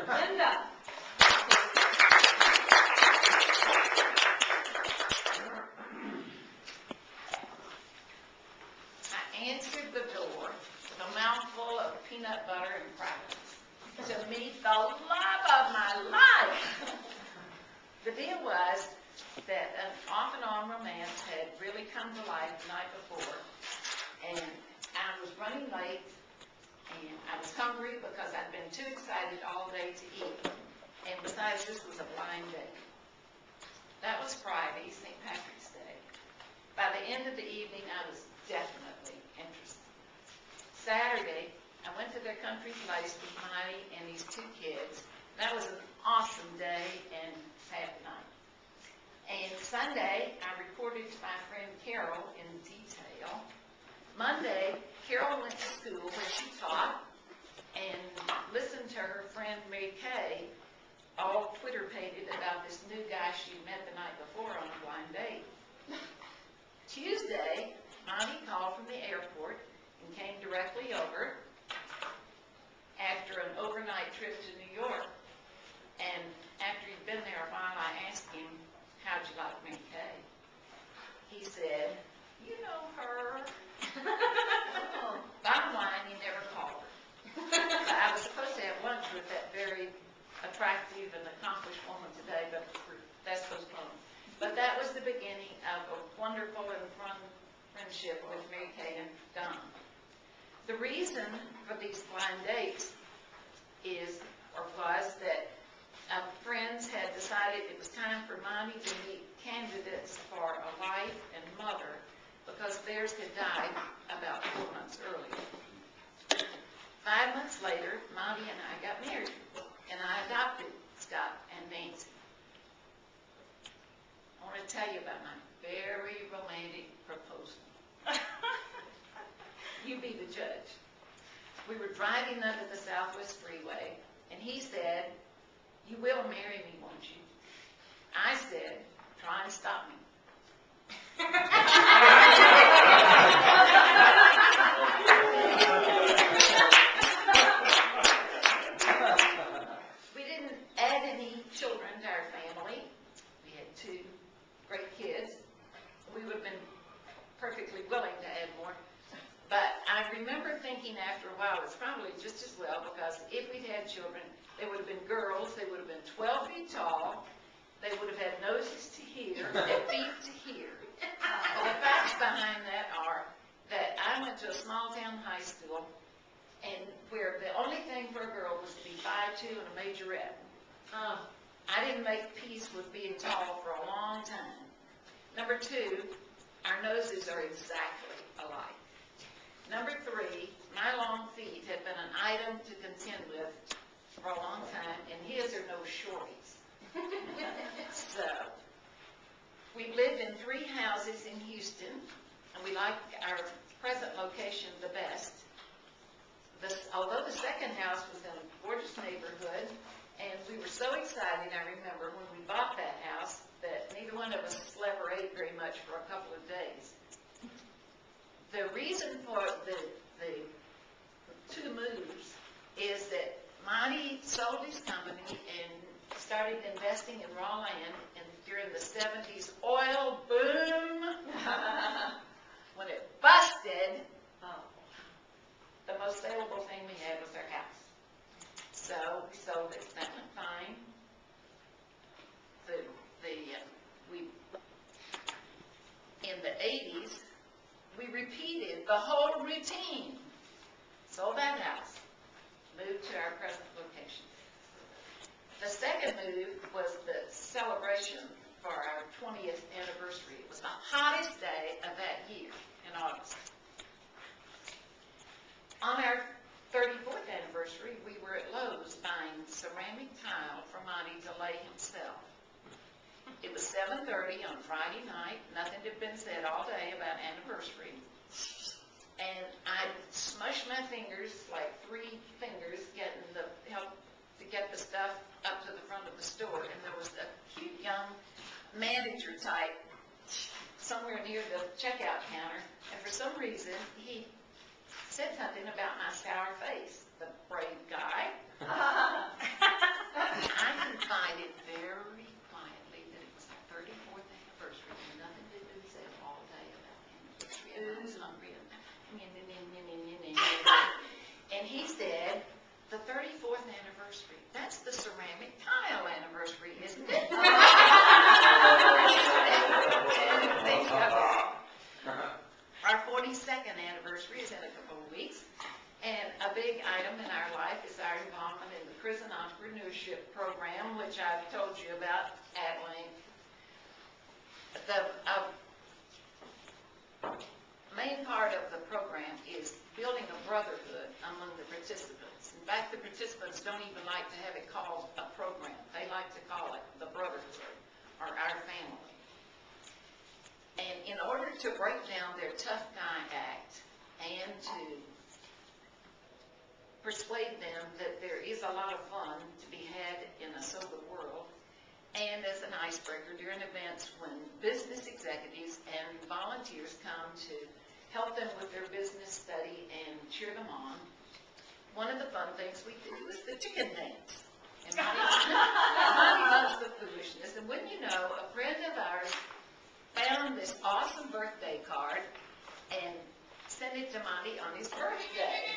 Linda. I answered the door with a mouthful of peanut butter and crackers to meet the love of my life. The deal was that an off-and-on romance had really come to life the night before, and I was running late, and I was hungry because I'd been too excited all day to eat, and besides, this was a blind date. That was Friday, St. Patrick's Day. By the end of the evening, I was definitely interested. Saturday, I went to their country place with Monty and these two kids. That was an awesome day and happy night. And Sunday, I reported to my friend Carol in detail. Monday, Carol went to school where she taught and listened to her friend Mary Kay all Twitter-pated about this new guy she met the night before on a blind date. Tuesday, Monty called from the airport and came directly over after an overnight trip to New York. And after he'd been there a while, I asked him, how'd you like Mary Kay? He said, you know her. Bottom line, he never called her. I was supposed to have lunch with that very attractive and accomplished woman today, but that's postponed. But that was the beginning of a wonderful and fun friendship with Mary Kay and Don. The reason for these blind dates was that friends had decided it was time for Monty to meet candidates for a wife and mother because theirs had died about 4 months earlier. 5 months later, Monty and I got married, and I adopted Scott and Nancy. I want to tell you about my very romantic proposal. You be the judge. We were driving under the Southwest Freeway, and he said, you will marry me, won't you? I said, try and stop me. We didn't add any children to our family. We had 2 great kids. We would have been perfectly willing to add more. But I remember thinking after a while, it's probably just as well, because if we'd had children, they would have been girls, they would have been 12 feet tall, they would have had noses to here and feet to here. The facts behind that are that I went to a small town high school, and where the only thing for a girl was to be 5'2" and a majorette. I didn't make peace with being tall for a long time. Number 2, our noses are exactly alike. Number 3, my long feet have been an item to contend with for a long time, and his are no shorties. So, we've lived in 3 houses in Houston, and we like our present location the best. Although the second house was in a gorgeous neighborhood, and we were so excited, I remember, when we bought that house, that neither one of us slept or ate very much for a couple of days. The reason for the 2 moves is that Monty sold his company and started investing in raw land during the 70s oil boom. When it busted, the most saleable thing we had was our house. So we sold it. That went fine. In the 80s, we repeated the whole routine. Sold that house, moved to our present location. The second move was the celebration for our 20th anniversary. It was the hottest day of that year in August. On our 34th anniversary, we were at Lowe's buying ceramic tile for Monty to lay himself. It was 7:30 on Friday night. Nothing had been said all day about anniversary. And I smushed my fingers, like 3 fingers, help to get the stuff up to the front of the store. And there was a cute young manager type somewhere near the checkout counter. And for some reason, he said something about my sour face. The brave guy. I can find it very quietly that it was our 34th anniversary, and nothing to do said all day about anniversary. And I was hungry, and he said, the 34th anniversary, that's the ceramic tile anniversary, isn't it? Our 42nd anniversary is in a couple of weeks, and a big item in our life is our involvement in the prison entrepreneurship program, which I've told you about at length. The main part of the program is building a brotherhood among the participants. In fact, the participants don't even like to have it called a program. They like to call it the brotherhood or our family. And in order to break down their tough guy act and to persuade them that there is a lot of fun to be had in a sober world, and as an icebreaker during events when business executives and volunteers come to help them with their business study and cheer them on, one of the fun things we do is the chicken dance. And Monty loves the foolishness, and wouldn't you know, a friend of ours found this awesome birthday card and sent it to Monty on his birthday.